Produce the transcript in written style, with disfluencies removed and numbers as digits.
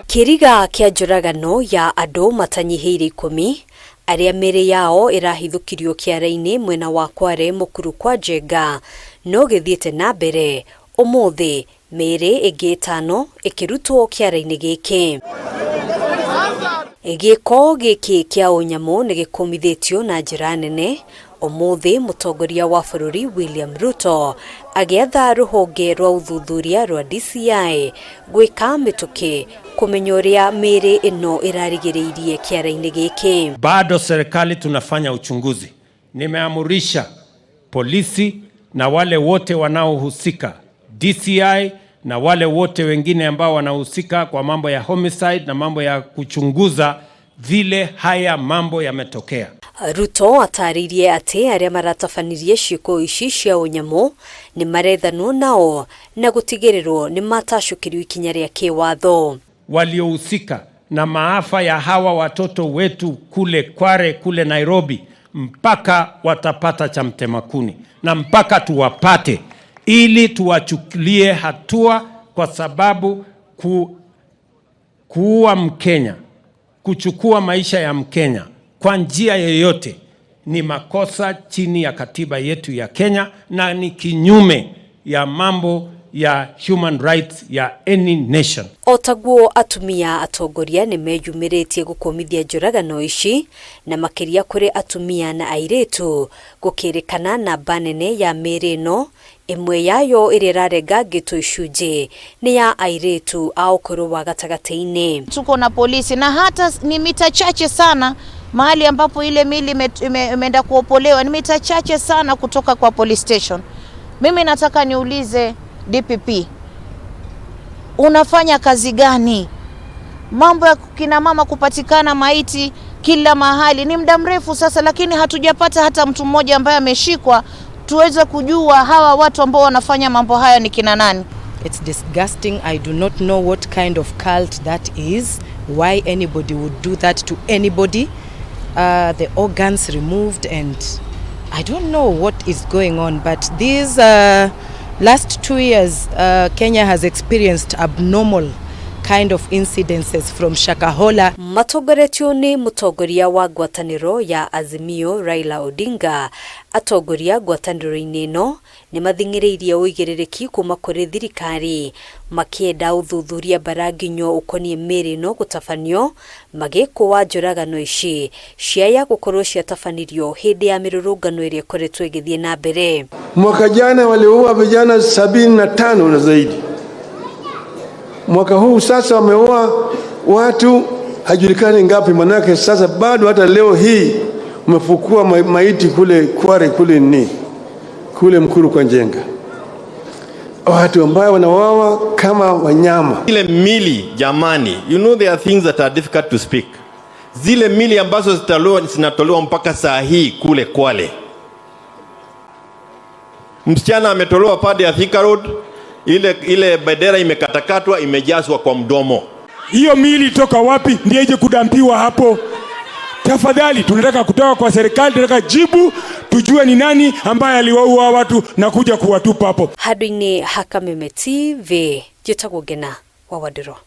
Kiriga kia njoragano ya andu matanyihiire 10 aria mere yao irahithukirio kiara-ini mwena wa Kware mukuru kwa Njenga no githiete na mbere umuthi mere ingi 5 ikirutwo kiara-ini giki. Giko giki kia unyamu ni gikumithitio na njira nene umuthi mutongoria wa bururi William Ruto agiatha ruhonge rwa uthuthuria rwa DCI gwika mituki kumenya uria mere ino irarigiriirie kiara-ini giki. Bado serikali tunafanya uchunguzi. Nimeamurisha polisi na wale wote wanaohusika, DCI na wale wote wengine ambao wanahusika kwa mambo ya homicide na mambo ya kuchunguza vile haya mambo yametokea. Ruto ataririe ati aria maratafanirie ciiko ici cia unyamu ni marethanwo nao na gutigirirwo ni matashukirio ikinya ria kiwatho. Waliohusika na maafa ya hawa watoto wetu kule Kware, kule Nairobi, mpaka watapata cha mtemakuni na mpaka tuwapate ili tuwachukulie hatua, kwa sababu kuua Mkenya, kuchukua maisha ya Mkenya kwa njia yoyote ni makosa chini ya katiba yetu ya Kenya na ni kinyume ya mambo ya human rights ya any nation. Otaguo atumia atongoria ni meyumiritie gukomithia njoragano ici na makiria kuri atumia na airetu gukirikana na banene ya mere no imwe yayo irirarenga gitu icunje ni ya airetu au ukuru wa gatagati-ini. Tuko na polisi na hata ni mita chache sana mahali ambapo ile mili imeenda kuopolewa, ni mita chache sana kutoka kwa police station. Mimi nataka niulize DPP, unafanya kazi gani? Mambo ya kina mama kupatikana maiti kila mahali ni muda mrefu sasa, lakini hatujapata hata mtu mmoja ambaye ameshikwa tuweze kujua hawa watu ambao wanafanya mambo haya ni kina nani. It's disgusting. I do not know what kind of cult that is, why anybody would do that to anybody. The organs removed, and I don't know what is going on, but these last 2 years Kenya has experienced abnormal kind of incidences from Shakahola. Matongoretio ni mutongoria wa ngwataniro ya Azimio Raila Odinga atongoria ngwataniro-ini no ni mathingiriirie uigiririki kuma kuri thirikari makienda uthuthuria baraginyo ukonie mere no gutafanio magiko wa njoragano ici ciaya gukorwo ciatafanirio hindi ya mirurungano iria koretwo igithie na mbere. Mwaka jana waliua vijana 75 na zaidi. Mwaka huu sasa wameua watu hajulikani ngapi, manake sasa bado hata leo hii umefukua maiti kule Kware, kule Mkuru kwa Njenga. Watu ambao wanawawa kama wanyama. Zile mili jamani, you know there are things that are difficult to speak. Zile mili ambazo zinatolewa mpaka saa hii kule Kwale. Msichana ametolewa pande ya Thika Road, ile bendera imekatakatwa, imejazwa kwa mdomo. Hiyo mili toka wapi ndiye ije kudampiwa hapo? Tafadhali tunataka kutoka kwa serikali, tunataka jibu, tujue ni nani ambaye aliwaua watu na kuja kuwatupa hapo. Hadwini Hakameme TV, Jitagugena wa Wadiro.